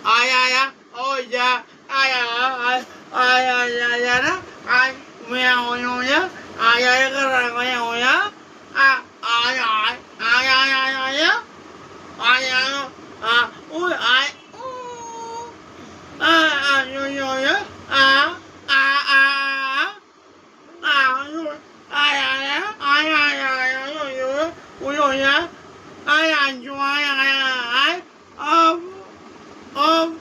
ai ai á ôi da ai ai ai ai ai ai đó ai mèo nhau nhá ai ai cái răng của nhau nhá ai ai ai ai ai ai nhá ai ai ui ai nhau nhau nhá à à à ai ai á ai ai ai ai ui ui nhá ai ai cho ai ai ai ôm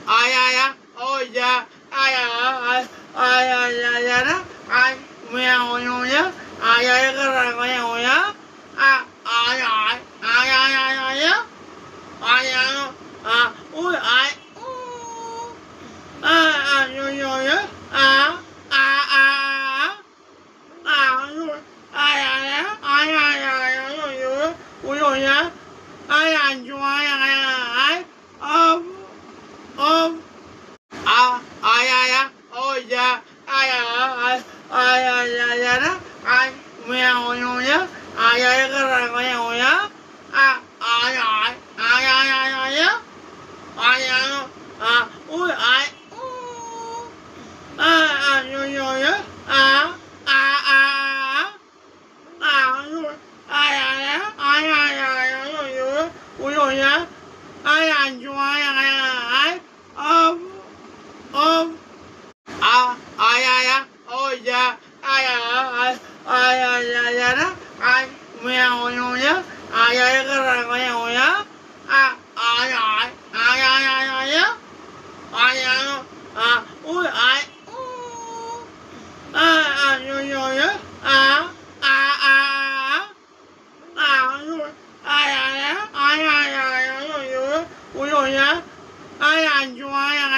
ai á ôi da ai ai đó ai mèo nhau nhá ai ai cái răng của nhau nhá ai ai ai ai ai ai nhá ai ai ui ai nhau nhau nhá ai ai á ai ai ai ai ui ui nhá ai ai cho ai ai ai ôm ai á ôi da ai ai ai đó ai mèo nhau nhá ai ai cái răng của nhau nhá ai ai ai ai ai ai nhá ai ai ui ai nhau nhau nhá ai ai á ai ai ai ai ui ui nhá ai ai cho ai ai ai ôm ai á ôi da ai ai đó ai mèo nhau nhá ai ai cái răng của nhau nhá ai ai ai ai ai ai nhá ai ai ui ai nhau nhau nhá ai ai á ai ai ai ai ui ui nhá ai ai cho ai ai